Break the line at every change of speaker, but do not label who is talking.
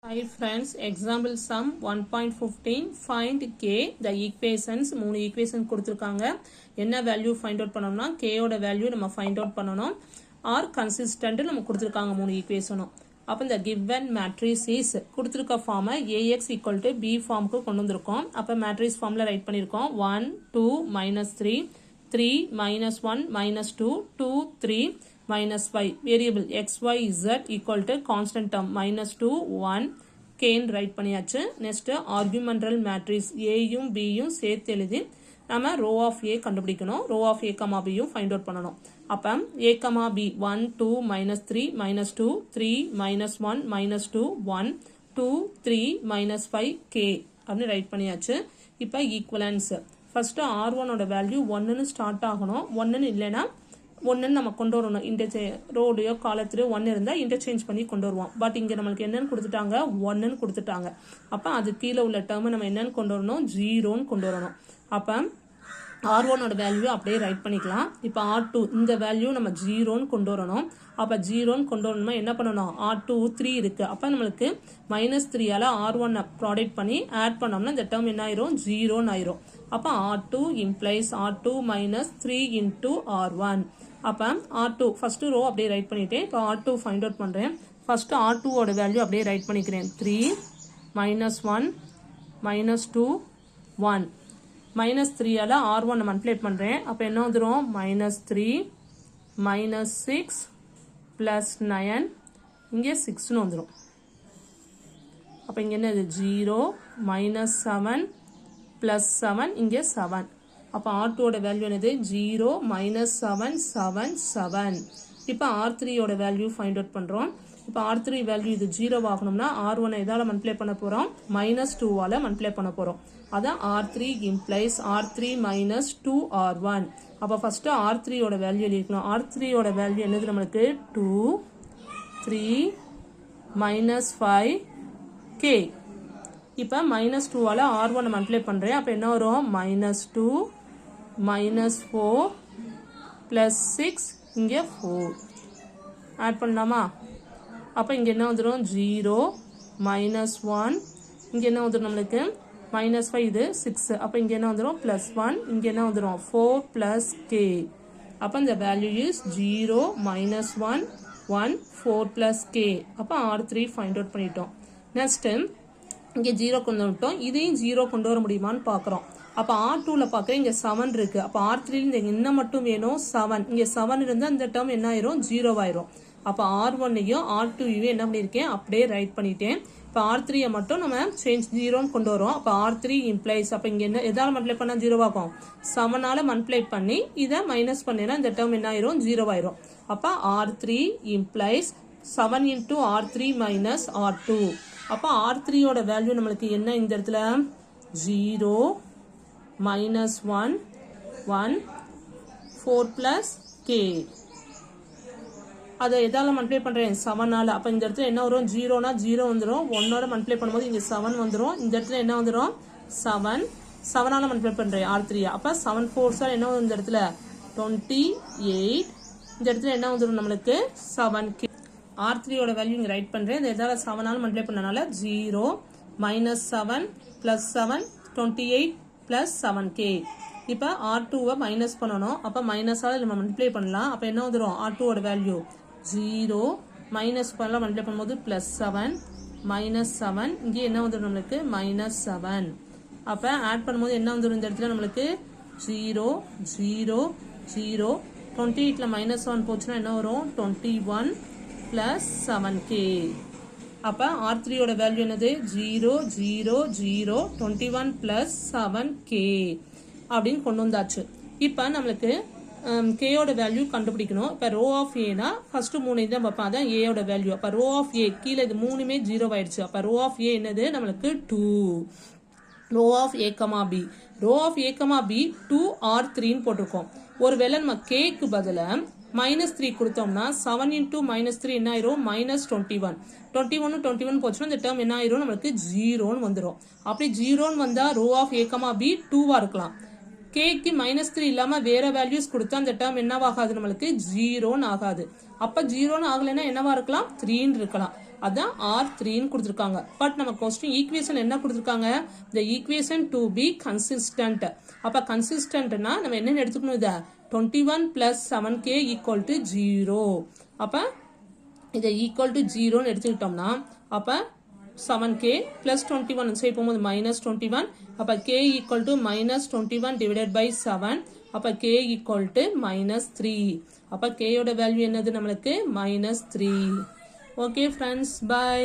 Hi friends, example sum 1.15 find k the equations மூணு equation கொடுத்திருக்காங்க என்ன வேல்யூ ஃபைண்ட் அவுட் பண்ணணும்னா k ஓட வேல்யூ நம்ம ஃபைண்ட் அவுட் பண்ணணும் ஆர் கன்சிஸ்டன்ட் நம்ம கொடுத்திருக்காங்க மூணு ஈக்குவேஷனும் அப்ப இந்த given matrix is கொடுத்திருக்க ஃபார்மை ax equal to b ஃபார்முக்கு கொண்டு வந்திருக்கோம் அப்ப மேட்ரிக்ஸ் ஃபார்ம்ல ரைட் பண்ணிருக்கோம் 1 2 3 3 1 2 2 3 minus 5 variable x y z equal to constant term minus 2 1 k ன்னு ரைட் பண்ணியாச்சு நெக்ஸ்ட் ஆர்குமெண்டல் மேட்ரிக்ஸ் a யும் b யும் சேர்த்து எழுதி நாம row of a கண்டுபிடிக்கணும் row of a, b யும் ஃபைண்ட் அவுட் பண்ணணும் அப்ப a, b 1 2 3 2 3 1 2 1 2 3 5 k அப்படி ரைட் பண்ணியாச்சு இப்ப ஈக்குவலன்ஸ் ஃபர்ஸ்ட் r1 ஓட வேல்யூ 1 ன்னு ஸ்டார்ட் ஆகணும் 1 ன்னு இல்லனா 1 நம்ம கொண்டு வரணும் ரோடையோ காலத்திலயோ 1 இருந்தா இன்டர்சேஞ்ச் பண்ணி கொண்டு வருவோம் பட் இங்க நமக்கு என்னன்னு கொடுத்துட்டாங்க 1 ன்னு கொடுத்துட்டாங்க அப்ப அது கீழ உள்ள டேர்ம் நம்ம என்னன்னு கொண்டு வரணும் 0 ன்னு கொண்டு வரணும் அப்ப r1 ஓட வேல்யூ அப்படியே ரைட் பண்ணிக்கலாம் இப்ப r2 இந்த வேல்யூ நம்ம 0 ன்னு கொண்டு வரணும் அப்ப 0 ன்னு கொண்டு வரணும்னா என்ன பண்ணணும் r2 3 இருக்கு அப்ப நமக்கு -3 ஆல r1 ப்ராடக்ட் பண்ணி ஆட் பண்ணோம்னா இந்த டேர்ம் என்ன ஆயிரும் 0 ன்னு ஆயிரும் அப்ப r2 implies r2 3 into r1 அப்ப r2 ஃபர்ஸ்ட் ரோ அப்படியே ரைட் பண்ணிட்டேன் இப்போ r2 ஃபைண்ட் அவுட் பண்றேன் ஃபர்ஸ்ட் r2 ஓட வேல்யூ அப்படியே ரைட் பண்ணிக்கிறேன் 3 -1 -2 1 -3 ஆல r1 மல்டிப்ளை பண்றேன் அப்ப என்ன வந்துரும் -3 -6 +9 இங்க 6 ன்னு வந்துரும் அப்ப இங்க என்னது 0 -7 +7 இங்க 7 அப்ப r2 ஓட வேல்யூ என்னது 0 -7 7 7 இப்ப r3 ஓட வேல்யூ ஃபைண்ட் அவுட் பண்றோம் இப்ப r3 வேல்யூ இது 0 ஆகணும்னா r1 எதால மல்டிப்ளை பண்ண போறோம் -2 ஆல மல்டிப்ளை பண்ண போறோம் அதான் r3 implies r3 - 2r1 அப்ப ஃபர்ஸ்ட் r3 ஓட வேல்யூ எழுதிக்கணும் r3 ஓட வேல்யூ என்னது நமக்கு 2 3 -5 k இப்ப -2 ஆல r1 மல்டிப்ளை பண்றேன் அப்ப என்ன வரும் -2 -4 +6 இங்க 4 ஆட் பண்ணலாமா அப்ப இங்க என்ன வந்துரும் 0 -1 இங்க என்ன வந்துரும் நமக்கு -5 இது 6 அப்ப இங்க என்ன வந்துரும் +1 இங்க என்ன வந்துரும் 4 + k அப்ப இந்த வேல்யூ இஸ் 0 -1 1 4 + k அப்ப r3 ஃபைண்ட் அவுட் பண்ணிட்டோம் நெக்ஸ்ட் இங்க 0 கொண்டு வந்துட்டோம் இதையும் 0 கொண்டு வர முடியுமான்னு பாக்குறோம் அப்ப r2 ல பாக்குறேன் இங்க 7 இருக்கு அப்ப r3 ல என்ன மட்டும் வேணும் 7 இங்க 7 இருந்தா இந்த டேர்ம் என்ன ஆயிரும் 0 ஆயிரும் அப்ப r1 யையும் r2 யையும் என்ன பண்ணிருக்கேன் அப்படியே ரைட் பண்ணிட்டேன் இப்ப r3 மட்டும் நம்ம சேஞ்ச் 0 ன்னு கொண்டு வரோம் அப்ப r3 implies அப்ப இங்க என்ன எதால மல்டிப்ளை பண்ணா 0 ஆகும் 7 ஆல மல்டிப்ளை பண்ணி இத மைனஸ் பண்ணேனா இந்த டேர்ம் என்ன ஆயிரும் 0 ஆயிரும் அப்ப r3 implies 7 into r3 minus r2 அப்ப r3 ஓட வேல்யூ நமக்கு என்ன இந்த இடத்துல 0 -1 1 4 + k அத எதால மல்டிப்ளை பண்றேன் 7 ஆல அப்ப இந்த இடத்துல என்ன வரும் 0 னா 0 வந்துரும் 1 ஓட மல்டிப்ளை பண்ணும்போது இங்க 7 வந்துரும் இந்த இடத்துல என்ன வந்துரும் 7 ஆல மல்டிப்ளை பண்றேன் r3 அப்ப 7 4s என்ன வரும் இந்த இடத்துல 28 இந்த இடத்துல என்ன வந்துரும் நமக்கு 7k r3 ஓட வேல்யூ இங்க ரைட் பண்றேன் இந்த எதால 7 ஆல மல்டிப்ளை பண்ணனால 0 -7 +7 28 +7k இப்ப r2 வை மைனஸ் பண்ணனும் அப்ப மைனஸ் ஆல நம்ம மல்டிப்ளை பண்ணலாம் அப்ப என்ன வந்துரும் r2 ஓட வேல்யூ 0 -7 மல்டிப்ளை பண்ணும்போது +7 -7 இங்க என்ன வந்துரும் நமக்கு -7 அப்ப ஆட் பண்ணும்போது என்ன வந்துரும் இந்த இடத்துல நமக்கு 0 0 0 28 ல -7 போச்சுனா என்ன வரும் 21 +7k அப்ப r3 ஓட வேல்யூ என்னது 0 0 0 21 +7k அப்படின்னு கொண்டு வந்தாச்சு இப்ப நமக்கு k ஓட வேல்யூ கண்டுபிடிக்கணும் இப்ப ரோ ஆஃப் a னா ஃபர்ஸ்ட் 3 தான் பார்ப்போம் அதான் a ஓட வேல்யூ அப்ப ரோ ஆஃப் a கீழ இது மூணுமே 0 ஆயிடுச்சு அப்ப ரோ ஆஃப் a என்னது நமக்கு 2 row of a, b row of a, b 2r3 ன்னு போட்டுருக்கோம் ஒருவேளை நம்ம k க்கு பதிலா -3 கொடுத்தோம்னா 7 into -3 என்ன ஆயிரும் -21 21 போச்சுன்னா இந்த டேர்ம் என்ன ஆயிரும் நமக்கு 0 ன்னு வந்துரும் அப்படி 0 ன்னு வந்தா ரோ ஆஃப் a, b 2 இருக்கலாம் கேக்கு -3 இல்லாம வேற வேல்யூஸ் கொடுத்தா அந்த டேர்ம் என்னவாகாது நம்மளுக்கு 0ன்னு ஆகாது. அப்ப 0ன்னு ஆகலைன்னா என்னவா இருக்கலாம் 3ன்னு இருக்கலாம். அதான் R3ன்னு கொடுத்துருக்காங்க. பட் நம்ம கொஸ்டின் ஈக்குவேஷன் என்ன கொடுத்துருக்காங்க, the equation to be consistent. அப்ப கன்சிஸ்டன்ட்னா நம்ம என்னன்னு எடுத்துக்கணும், இதை 21 plus 7k equal to 0. அப்ப இதை ஈக்குவல் டு 0ன்னு எடுத்துக்கிட்டோம்னா அப்ப 7k plus 21 சரி போகும்போது -21. அப்ப k equal to -21 divided by 7. அப்ப k equal to -3. அப்ப k யோட வேல்யூ என்னது நம்மளுக்கு -3. Okay friends, by.